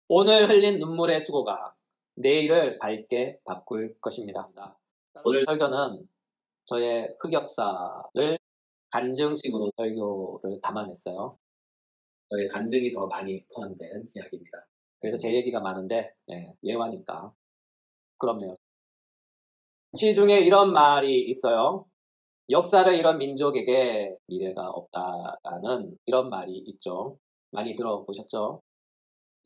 오늘 흘린 눈물의 수고가 내일을 밝게 바꿀 것입니다. 오늘 설교는 저의 흑역사를 간증식으로 설교를 담아냈어요. 저의 간증이 더 많이 포함된 이야기입니다. 그래서 제 얘기가 많은데 예화니까 그렇네요. 시중에 이런 말이 있어요. 역사를 잃은 민족에게 미래가 없다라는 이런 말이 있죠. 많이 들어보셨죠?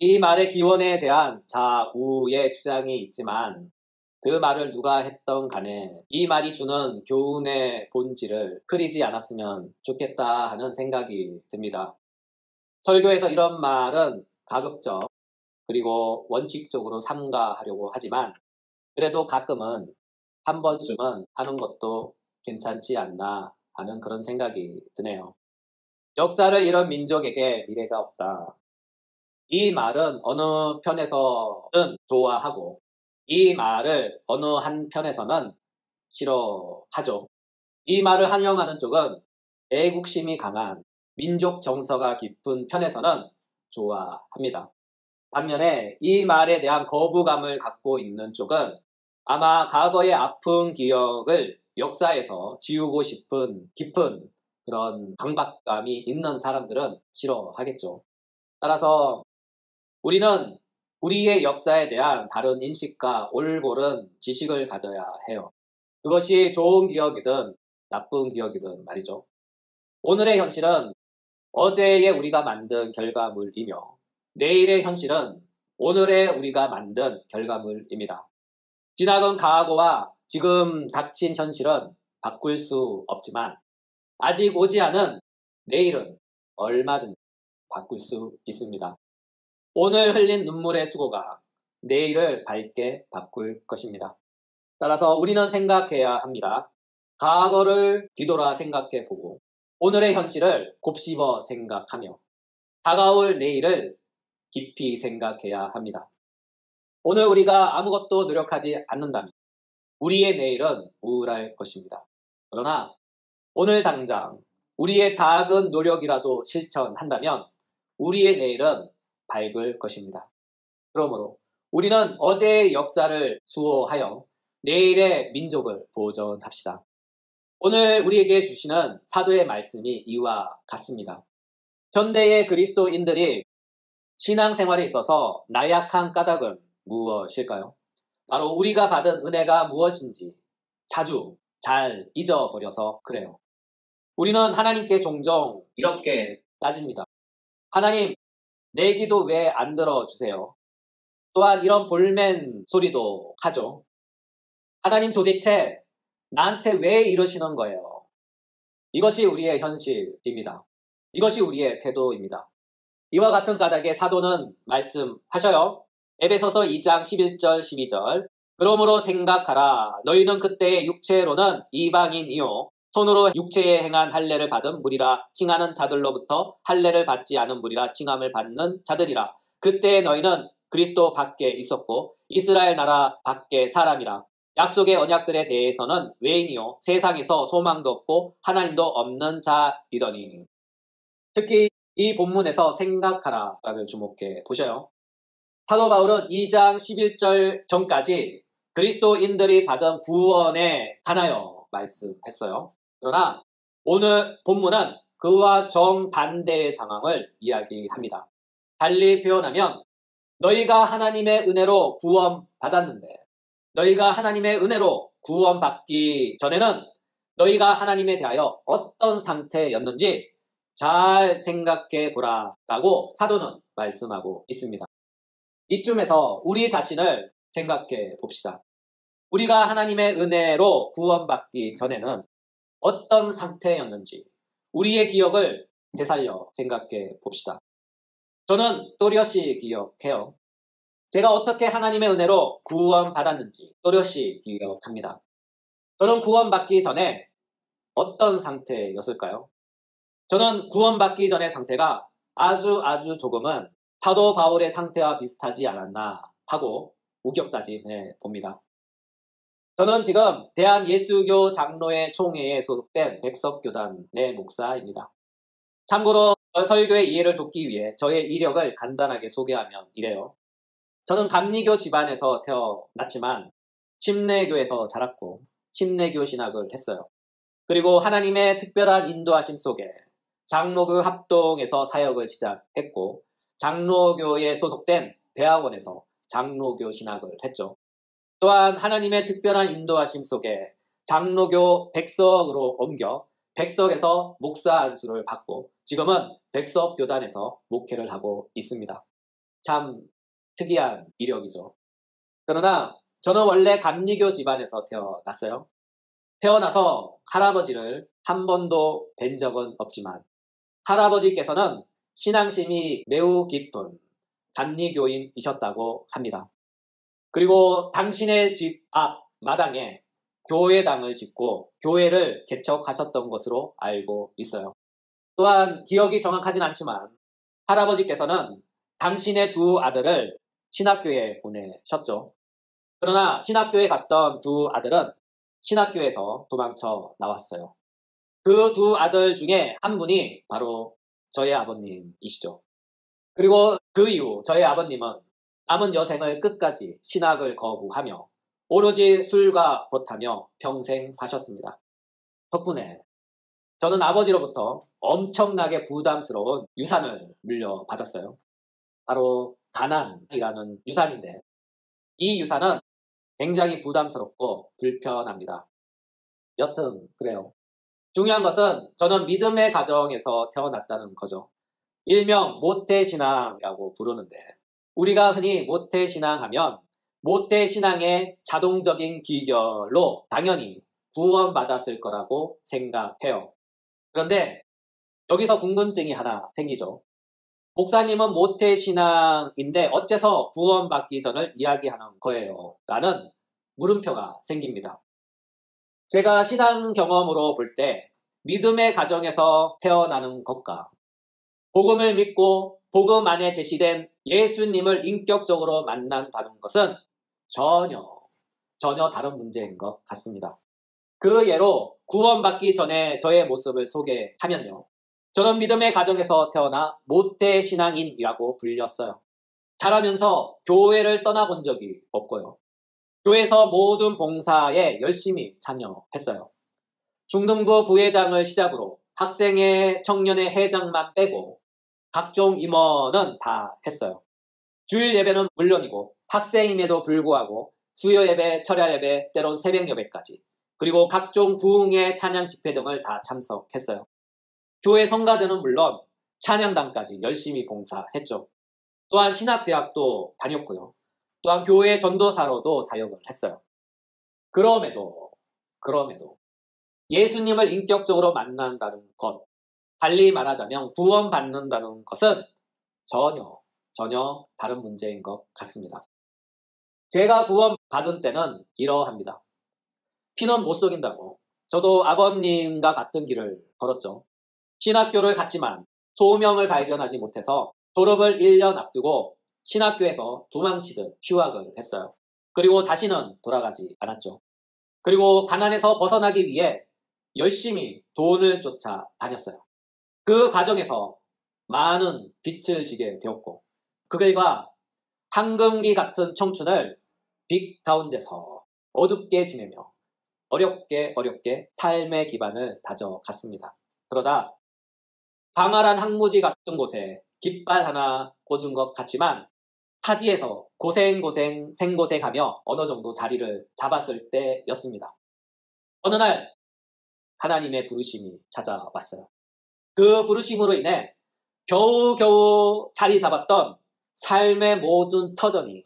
이 말의 기원에 대한 좌우의 주장이 있지만 그 말을 누가 했던 간에 이 말이 주는 교훈의 본질을 흐리지 않았으면 좋겠다 하는 생각이 듭니다. 설교에서 이런 말은 가급적 그리고 원칙적으로 삼가하려고 하지만 그래도 가끔은 한 번쯤은 하는 것도 괜찮지 않나 하는 그런 생각이 드네요. 역사를 잃은 민족에게 미래가 없다. 이 말은 어느 편에서는 좋아하고 이 말을 어느 한편에서는 싫어하죠. 이 말을 환영하는 쪽은 애국심이 강한 민족 정서가 깊은 편에서는 좋아합니다. 반면에 이 말에 대한 거부감을 갖고 있는 쪽은 아마 과거의 아픈 기억을 역사에서 지우고 싶은 깊은 그런 강박감이 있는 사람들은 싫어하겠죠. 따라서 우리는 우리의 역사에 대한 바른 인식과 올바른 지식을 가져야 해요. 그것이 좋은 기억이든 나쁜 기억이든 말이죠. 오늘의 현실은 어제의 우리가 만든 결과물이며 내일의 현실은 오늘의 우리가 만든 결과물입니다. 지나간 과거와 지금 닥친 현실은 바꿀 수 없지만 아직 오지 않은 내일은 얼마든지 바꿀 수 있습니다. 오늘 흘린 눈물의 수고가 내일을 밝게 바꿀 것입니다. 따라서 우리는 생각해야 합니다. 과거를 뒤돌아 생각해보고 오늘의 현실을 곱씹어 생각하며 다가올 내일을 깊이 생각해야 합니다. 오늘 우리가 아무것도 노력하지 않는다면 우리의 내일은 우울할 것입니다. 그러나 오늘 당장 우리의 작은 노력이라도 실천한다면 우리의 내일은 밝을 것입니다. 그러므로 우리는 어제의 역사를 수호하여 내일의 민족을 보존합시다. 오늘 우리에게 주시는 사도의 말씀이 이와 같습니다. 현대의 그리스도인들이 신앙생활에 있어서 나약한 까닭은 무엇일까요? 바로 우리가 받은 은혜가 무엇인지 자주 잘 잊어버려서 그래요. 우리는 하나님께 종종 이렇게 따집니다. 하나님, 내 기도 왜 안 들어주세요? 또한 이런 볼멘 소리도 하죠. 하나님 도대체 나한테 왜 이러시는 거예요? 이것이 우리의 현실입니다. 이것이 우리의 태도입니다. 이와 같은 까닭에 사도는 말씀하셔요. 에베소서 2장 11절 12절 그러므로 생각하라. 너희는 그때의 육체로는 이방인이요 손으로 육체에 행한 할례를 받은 무리라 칭하는 자들로부터 할례를 받지 않은 무리라 칭함을 받는 자들이라. 그때 너희는 그리스도 밖에 있었고 이스라엘 나라 밖에 사람이라. 약속의 언약들에 대해서는 외인이요 세상에서 소망도 없고 하나님도 없는 자이더니. 특히 이 본문에서 생각하라를 주목해 보셔요. 사도 바울은 2장 11절 전까지 그리스도인들이 받은 구원에 관하여 말씀했어요. 그러나 오늘 본문은 그와 정반대의 상황을 이야기합니다. 달리 표현하면 너희가 하나님의 은혜로 구원받았는데 너희가 하나님의 은혜로 구원받기 전에는 너희가 하나님에 대하여 어떤 상태였는지 잘 생각해 보라라고 사도는 말씀하고 있습니다. 이쯤에서 우리 자신을 생각해 봅시다. 우리가 하나님의 은혜로 구원받기 전에는 어떤 상태였는지 우리의 기억을 되살려 생각해 봅시다. 저는 또렷이 기억해요. 제가 어떻게 하나님의 은혜로 구원받았는지 또렷이 기억합니다. 저는 구원받기 전에 어떤 상태였을까요? 저는 구원받기 전의 상태가 아주 조금은 사도 바울의 상태와 비슷하지 않았나 하고 우격다짐해 봅니다. 저는 지금 대한예수교 장로회 총회에 소속된 백석교단의 목사입니다. 참고로 설교의 이해를 돕기 위해 저의 이력을 간단하게 소개하면 이래요. 저는 감리교 집안에서 태어났지만 침례교에서 자랐고 침례교 신학을 했어요. 그리고 하나님의 특별한 인도하심 속에 장로교 합동에서 사역을 시작했고 장로교에 소속된 대학원에서 장로교 신학을 했죠. 또한 하나님의 특별한 인도하심 속에 장로교 백석으로 옮겨 백석에서 목사 안수를 받고 지금은 백석교단에서 목회를 하고 있습니다. 참 특이한 이력이죠. 그러나 저는 원래 감리교 집안에서 태어났어요. 태어나서 할아버지를 한 번도 뵌 적은 없지만 할아버지께서는 신앙심이 매우 깊은 감리교인이셨다고 합니다. 그리고 당신의 집 앞 마당에 교회당을 짓고 교회를 개척하셨던 것으로 알고 있어요. 또한 기억이 정확하진 않지만 할아버지께서는 당신의 두 아들을 신학교에 보내셨죠. 그러나 신학교에 갔던 두 아들은 신학교에서 도망쳐 나왔어요. 그 두 아들 중에 한 분이 바로 저의 아버님이시죠. 그리고 그 이후 저의 아버님은 남은 여생을 끝까지 신학을 거부하며 오로지 술과 벗하며 평생 사셨습니다. 덕분에 저는 아버지로부터 엄청나게 부담스러운 유산을 물려받았어요. 바로 가난이라는 유산인데 이 유산은 굉장히 부담스럽고 불편합니다. 여튼 그래요. 중요한 것은 저는 믿음의 가정에서 태어났다는 거죠. 일명 모태신앙이라고 부르는데 우리가 흔히 모태신앙하면 모태신앙의 자동적인 기결로 당연히 구원받았을 거라고 생각해요. 그런데 여기서 궁금증이 하나 생기죠. 목사님은 모태신앙인데 어째서 구원받기 전을 이야기하는 거예요? 라는 물음표가 생깁니다. 제가 신앙 경험으로 볼 때 믿음의 가정에서 태어나는 것과 복음을 믿고 복음 안에 제시된 예수님을 인격적으로 만난다는 것은 전혀 다른 문제인 것 같습니다. 그 예로 구원받기 전에 저의 모습을 소개하면요. 저는 믿음의 가정에서 태어나 모태신앙인이라고 불렸어요. 자라면서 교회를 떠나본 적이 없고요. 교회에서 모든 봉사에 열심히 참여했어요. 중등부 부회장을 시작으로 학생회, 청년회 회장만 빼고 각종 임원은 다 했어요. 주일 예배는 물론이고 학생임에도 불구하고 수요 예배, 철야 예배, 때론 새벽 예배까지 그리고 각종 부흥회, 찬양 집회 등을 다 참석했어요. 교회 성가대는 물론 찬양단까지 열심히 봉사했죠. 또한 신학대학도 다녔고요. 또한 교회 전도사로도 사역을 했어요. 그럼에도 예수님을 인격적으로 만난다는 것, 달리 말하자면 구원받는다는 것은 전혀 다른 문제인 것 같습니다. 제가 구원받은 때는 이러합니다. 피는 못 속인다고 저도 아버님과 같은 길을 걸었죠. 신학교를 갔지만 소명을 발견하지 못해서 졸업을 1년 앞두고 신학교에서 도망치듯 휴학을 했어요. 그리고 다시는 돌아가지 않았죠. 그리고 가난에서 벗어나기 위해 열심히 돈을 쫓아 다녔어요. 그 과정에서 많은 빚을 지게 되었고 그 결과 황금기 같은 청춘을 빚 가운데서 어둡게 지내며 어렵게 삶의 기반을 다져갔습니다. 그러다 광활한 황무지 같은 곳에 깃발 하나 꽂은 것 같지만 타지에서 생고생하며 어느 정도 자리를 잡았을 때였습니다. 어느 날 하나님의 부르심이 찾아왔어요. 그 부르심으로 인해 겨우겨우 자리 잡았던 삶의 모든 터전이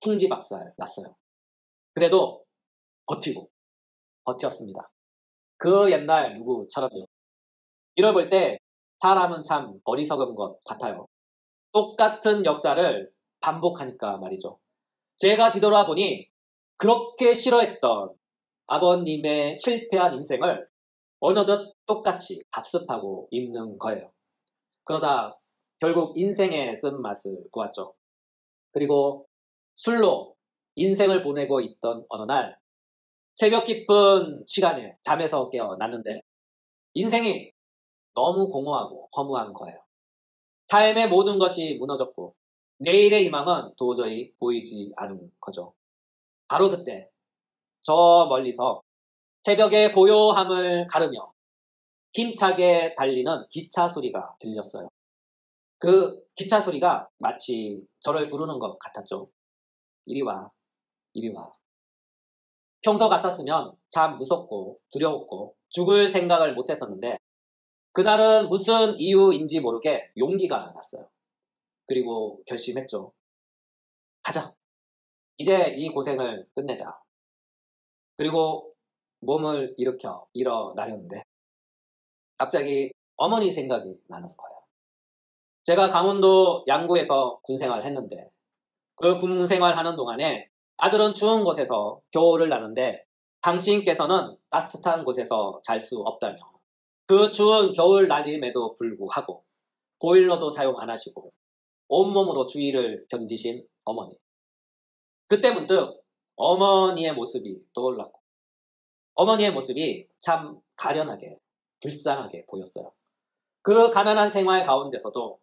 풍지박살 났어요. 그래도 버텼습니다. 그 옛날 누구처럼요. 이걸 볼 때 사람은 참 어리석은 것 같아요. 똑같은 역사를 반복하니까 말이죠. 제가 뒤돌아보니 그렇게 싫어했던 아버님의 실패한 인생을 어느덧 똑같이 답습하고 있는 거예요. 그러다 결국 인생의 쓴맛을 보았죠. 그리고 술로 인생을 보내고 있던 어느 날 새벽 깊은 시간에 잠에서 깨어났는데 인생이 너무 공허하고 허무한 거예요. 삶의 모든 것이 무너졌고 내일의 희망은 도저히 보이지 않은 거죠. 바로 그때 저 멀리서 새벽의 고요함을 가르며 힘차게 달리는 기차 소리가 들렸어요. 그 기차 소리가 마치 저를 부르는 것 같았죠. 이리 와, 이리 와. 평소 같았으면 참 무섭고 두려웠고 죽을 생각을 못했었는데 그날은 무슨 이유인지 모르게 용기가 났어요. 그리고 결심했죠. 가자. 이제 이 고생을 끝내자. 그리고 몸을 일어나려는데 갑자기 어머니 생각이 나는 거예요. 제가 강원도 양구에서 군생활을 했는데 그 군생활 하는 동안에 아들은 추운 곳에서 겨울을 나는데 당신께서는 따뜻한 곳에서 잘 수 없다며 그 추운 겨울 날임에도 불구하고 보일러도 사용 안 하시고 온몸으로 추위를 견디신 어머니. 그때 문득 어머니의 모습이 떠올랐고 어머니의 모습이 참 가련하게 불쌍하게 보였어요. 그 가난한 생활 가운데서도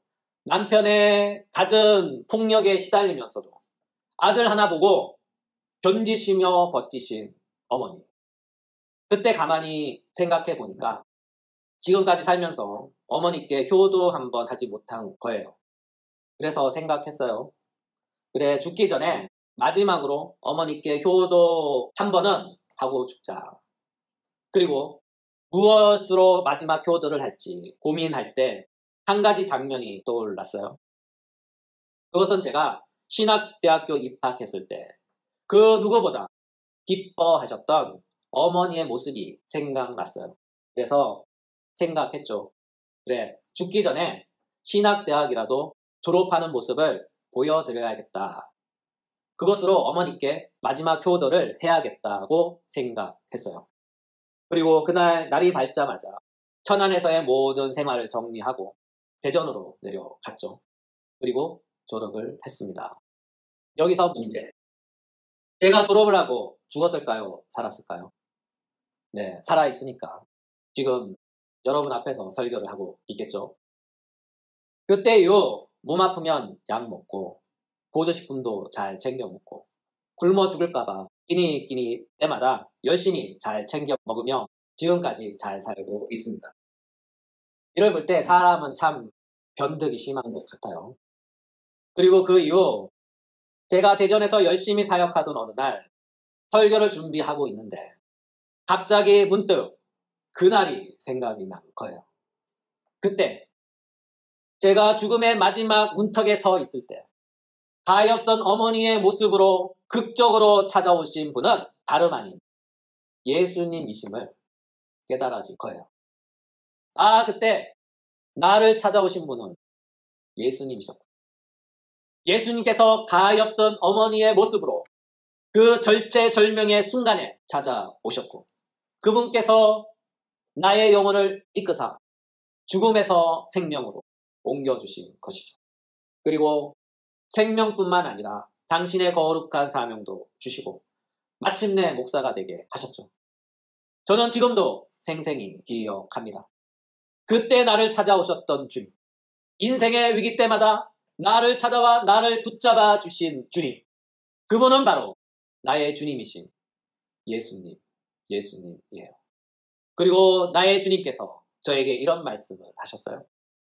남편의 갖은 폭력에 시달리면서도 아들 하나 보고 견디시며 버티신 어머니. 그때 가만히 생각해 보니까 지금까지 살면서 어머니께 효도 한번 하지 못한 거예요. 그래서 생각했어요. 그래, 죽기 전에 마지막으로 어머니께 효도 한 번은 하고 죽자. 그리고 무엇으로 마지막 효도를 할지 고민할 때 한 가지 장면이 떠올랐어요. 그것은 제가 신학대학교 입학했을 때 그 누구보다 기뻐하셨던 어머니의 모습이 생각났어요. 그래서 생각했죠. 그래, 죽기 전에 신학대학이라도 졸업하는 모습을 보여드려야겠다. 그것으로 어머니께 마지막 효도를 해야겠다고 생각했어요. 그리고 그날 날이 밝자마자 천안에서의 모든 생활을 정리하고 대전으로 내려갔죠. 그리고 졸업을 했습니다. 여기서 문제. 제가 졸업을 하고 죽었을까요? 살았을까요? 네, 살아있으니까 지금 여러분 앞에서 설교를 하고 있겠죠. 그때 이후 몸 아프면 약 먹고 보조식품도 잘 챙겨 먹고 굶어 죽을까봐 끼니 때마다 열심히 잘 챙겨 먹으며 지금까지 잘 살고 있습니다. 이걸 볼 때 사람은 참 변덕이 심한 것 같아요. 그리고 그 이후 제가 대전에서 열심히 사역하던 어느 날 설교를 준비하고 있는데 갑자기 문득 그날이 생각이 난 거예요. 그때 제가 죽음의 마지막 문턱에 서 있을 때 가엾은 어머니의 모습으로 극적으로 찾아오신 분은 다름 아닌 예수님이심을 깨달아질 거예요. 아, 그때 나를 찾아오신 분은 예수님이셨고 예수님께서 가엾은 어머니의 모습으로 그 절체절명의 순간에 찾아오셨고 그분께서 나의 영혼을 이끄사 죽음에서 생명으로 옮겨주신 것이죠. 그리고 생명뿐만 아니라 당신의 거룩한 사명도 주시고 마침내 목사가 되게 하셨죠. 저는 지금도 생생히 기억합니다. 그때 나를 찾아오셨던 주님, 인생의 위기 때마다 나를 찾아와 나를 붙잡아 주신 주님, 그분은 바로 나의 주님이신 예수님이에요. 그리고 나의 주님께서 저에게 이런 말씀을 하셨어요.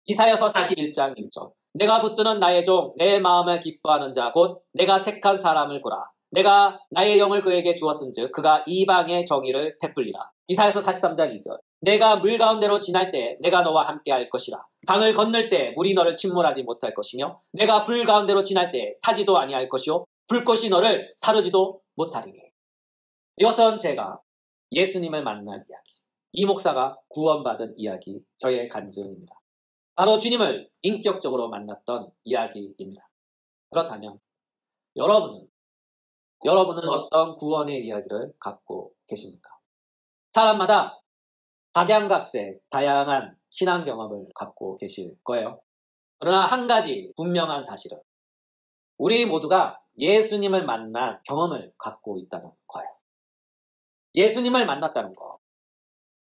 이사야서 41장 1절. 내가 붙드는 나의 종, 내 마음을 기뻐하는 자, 곧 내가 택한 사람을 보라. 내가 나의 영을 그에게 주었은즉 그가 이방의 정의를 베풀리라. 이사야서 43장 2절. 내가 물 가운데로 지날 때 내가 너와 함께 할 것이라. 강을 건널 때 물이 너를 침몰하지 못할 것이며 내가 불 가운데로 지날 때 타지도 아니할 것이요 불꽃이 너를 사르지도 못하리니. 이것은 제가 예수님을 만난 이야기, 이 목사가 구원받은 이야기, 저의 간증입니다. 바로 주님을 인격적으로 만났던 이야기입니다. 그렇다면 여러분은 어떤 구원의 이야기를 갖고 계십니까? 사람마다 각양각색 다양한 신앙 경험을 갖고 계실 거예요. 그러나 한 가지 분명한 사실은 우리 모두가 예수님을 만난 경험을 갖고 있다는 거예요. 예수님을 만났다는 거.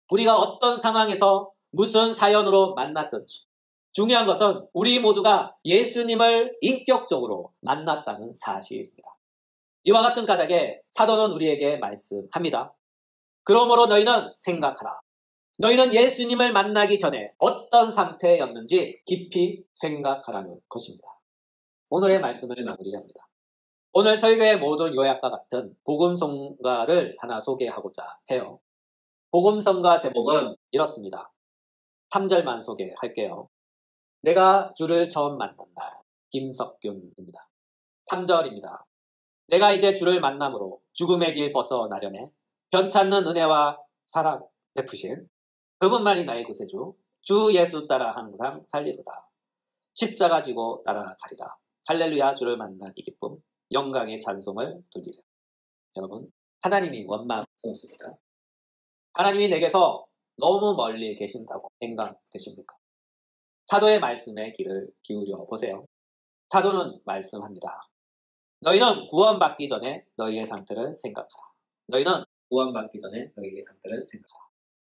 우리가 어떤 상황에서 무슨 사연으로 만났든지 중요한 것은 우리 모두가 예수님을 인격적으로 만났다는 사실입니다. 이와 같은 까닭에 사도는 우리에게 말씀합니다. 그러므로 너희는 생각하라. 너희는 예수님을 만나기 전에 어떤 상태였는지 깊이 생각하라는 것입니다. 오늘의 말씀을 마무리합니다. 오늘 설교의 모든 요약과 같은 복음성가를 하나 소개하고자 해요. 복음성가 제목은 이렇습니다. 3절만 소개할게요. 내가 주를 처음 만난 날, 김석균입니다. 3절입니다. 내가 이제 주를 만남으로 죽음의 길 벗어나려네. 변찮는 은혜와 사랑 베푸신 그분만이 나의 구세주, 주 예수 따라 항상 살리로다. 십자가 지고 따라가리라. 할렐루야. 주를 만난 이 기쁨, 영광의 찬송을 돌리라. 여러분, 하나님이 원망스럽습니까? 하나님이 내게서 너무 멀리 계신다고 생각되십니까? 사도의 말씀에 귀를 기울여 보세요. 사도는 말씀합니다. 너희는 구원받기 전에 너희의 상태를 생각하라. 너희는 구원받기 전에 너희의 상태를 생각하라.